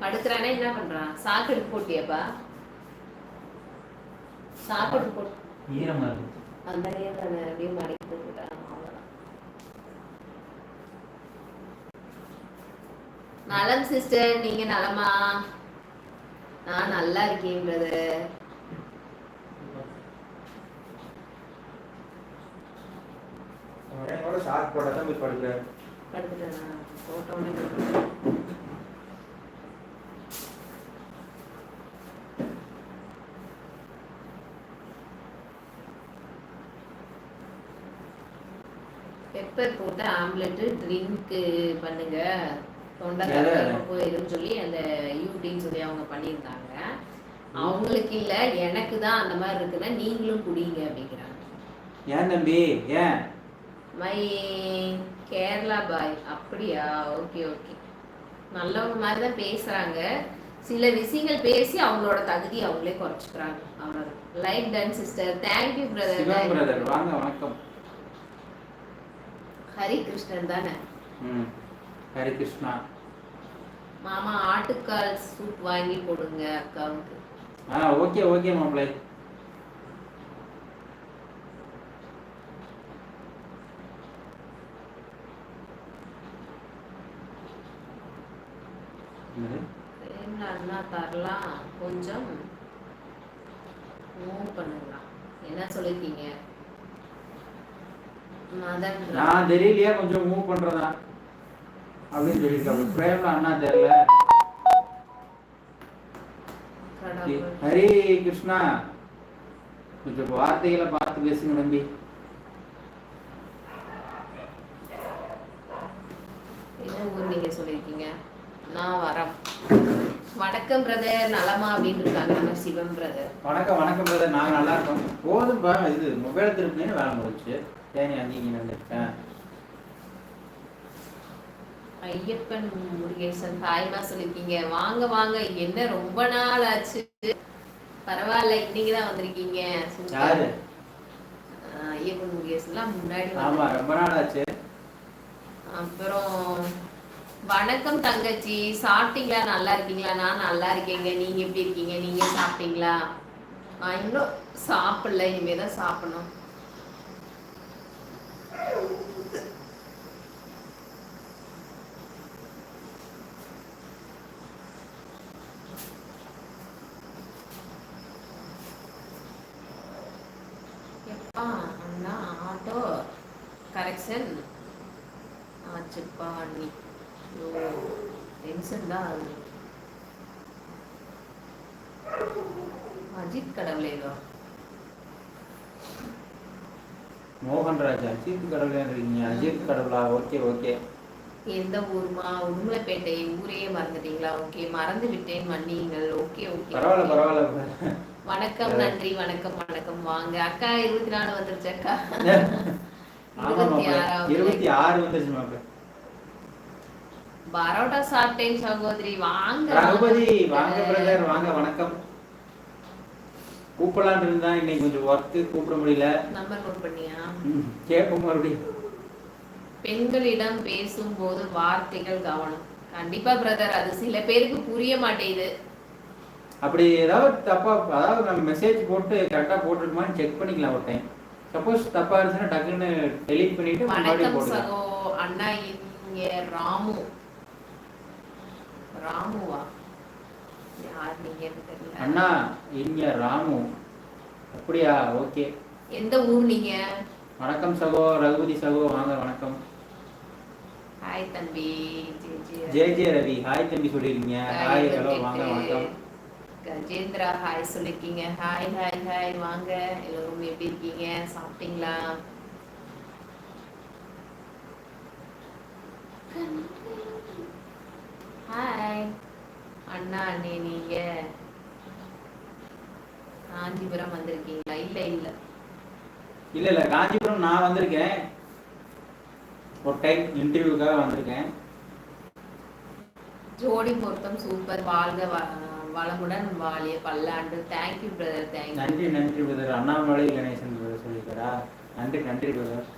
படுக்கிறானே என்ன பண்றான்? சாக்கெடு போட்டியாப்பா? சாக்கெடு போட்டு ஈரமா இருக்கு. அந்த நேரத்தை அப்படியே மடக்கி போட்டுட்டான். நலம் சிஸ்டர், நீங்க நலமா? நான் நல்லா இருக்கேன் பிரதர். ஷார்ட் போட்டா தான் போய் படுக்கிறேன். படுத்துட்டேனா? போட்டோன்னு பெப்பர் போட்டு ஆம்லெட் ட்ரிங்க் பண்ணுங்க, தொண்டை போயிருன்னு சொல்லி அந்த யூடின்னு சொல்லி அவங்க பண்ணியிருந்தாங்க. அவங்களுக்கு இல்ல, எனக்கு தான் அந்த மாதிரி இருக்குன்னா நீங்களும் குடிங்க அப்படிங்கிறாங்க. ஏன் தம்பி? ஏன் மை கேரளா பாய்? அப்படியா? ஓகே ஓகே, நல்லவங்க மாதிரி தான் பேசுறாங்க. சில விஷயங்கள் பேசி அவங்களோட தகுதி அவங்களே குறைச்சிக்கிறாங்க, அவ்வளவுதான். லைக் டன் சிஸ்டர், தேங்க்யூ பிரதர். வாங்க, வணக்கம். ஹரி கிருஷ்ணன் தானே? ஹரி கிருஷ்ணா. மாமா ஆட்டுக்கால் சூப் வாங்கி போடுங்க அக்காவுக்கு. ஓகே ஓகே மாப்பிள்ளை. அண்ணா தரலாம், கொஞ்சம் மூவ் பண்ணலாம். என்ன சொல்லிருக்கீங்க? நான் தெரியலையா கொஞ்சம் மூவ் பண்றதா அப்படின்னு சொல்லியிருக்காங்க. பிரேம்ல அண்ணா தெரியல. ஹரி கிருஷ்ணா, கொஞ்சம் வார்த்தைகளை பார்த்து பேசுங்க தம்பி. என்ன ஊர் நீங்க சொல்லிருக்கீங்க? நான் வரேன். வணக்கம் பிரதர், நலமா அப்படின்னு இருக்காங்க நம்ம சிவம் பிரதர். வணக்கம் வணக்கம் பிரதர், நாங்க நல்லா இருக்கோம். போதும்பா, இது மொபைல் திருப்பினேன்னு வேலை முடிச்சு தேனி அங்கீங்க வந்துட்டேன். ஐயப்பன் முருகேசன் ஹாய்மா சொல்லிருக்கீங்க. வாங்க வாங்க, என்ன ரொம்ப நாள் ஆச்சு. பரவாயில்ல, இன்னைக்கு தான் வந்திருக்கீங்க. யாரு? ஐயப்பன் முருகேசன்லாம் முன்னாடி. ஆமா, ரொம்ப நாள் ஆச்சு. அப்புறம் வணக்கம் தங்கச்சி, சாப்பிட்டீங்களா? நல்லா இருக்கீங்களா? நான் நல்லா இருக்கேங்க. நீங்க எப்படி இருக்கீங்க? நீங்க சாப்பிட்டீங்களா? நான் இன்னும் சாப்பிடல, இனிமேதான் சாப்பிடணும். அண்ணா ஆட்டோ கரெக்ஷன் ஆச்சுப்பா அண்ணி. டென்ஷன் தான் ஆகுது. அஜித் கடவுளேவா? மோகன்ராஜ் அஜித் கடவுளேன்றீங்க? அஜித் கடவுளா? Okay okay. எந்த ஊருமா? உடுமலைப்பேட்டை. ஊரையே மறந்துட்டீங்களா? ஓகே, மறந்து விட்டேன், மன்னியுங்கள். ஓகே ஓகே, பரவாயில்ல பரவாயில்ல. வணக்கம், நன்றி, வணக்கம் வணக்கம். வாங்க அக்கா. 24 வந்துருச்சு அக்கா. 26 வந்துருச்சு மாப்பிள்ள. பரோட்டா சாப்பிட்டேன் சகோதரி. வாங்க ரகுபதி, வாங்க பிரதர், வாங்க, வணக்கம். கூப்பிடலான்னு இருந்தா இன்னைக்கு கொஞ்சம் ஒர்க்கு, கூப்பிட முடியல. நம்பர் நோட் பண்ணியா? கேட்போம் மறுபடியும். பெண்களிடம் பேசும்போது வார்த்தைகள் கவனம். கண்டிப்பா பிரதர், அது சில பேருக்கு புரிய மாட்டேங்குது. அப்படி ஏதாவது தப்பா, அதாவது நம்ம மெசேஜ் போட்டு கரெக்டா போட்டுருக்குமான்னு செக் பண்ணிக்கலாம் ஒரு டைம். சப்போஸ் தப்பா இருந்துச்சுன்னா டக்குன்னு டெலீட் பண்ணிட்டு வணக்கம் சகோ. அண்ணா இங்க ராமு. ராமுவா? யார் நீங்க? தெரியல. அண்ணா இங்க ராமு. அப்படியா? ஓகே. எந்த ஊர் நீங்க? வணக்கம் சகோ. ரகுபதி சகோ, வாங்க, வணக்கம். ஹாய் தம்பி. ஜே ரவி ஹாய் தம்பி சொல்லிருக்கீங்க. ஹாய், ஹலோ, வாங்க, வணக்கம். கஜேந்திரா ஹாய் சொல்லிருக்கீங்க. ஹாய் ஹாய் ஹாய், வாங்க எல்லாரும். எப்படி இருக்கீங்க? சாப்பிட்டீங்களா? ஹாய் அண்ணா அண்ணே, நீங்க காஞ்சிபுரம் வந்திருக்கீங்களா? இல்ல இல்ல இல்ல இல்ல, காஞ்சிபுரம் நான் வந்திருக்கேன். ஒரு டைம் இன்டர்வியூக்காக வந்திருக்கேன். ஜோடி பொருத்தம் சூப்பர். வாழ்க வளமுடன், வாழிய பல்லாண்டு. Thank you brother, thank you. நன்றி நன்றி பிரதர். அண்ணாமலை கணேசன் பிரதர் சொல்லியிருக்காரா? நன்றி நன்றி பிரதர்.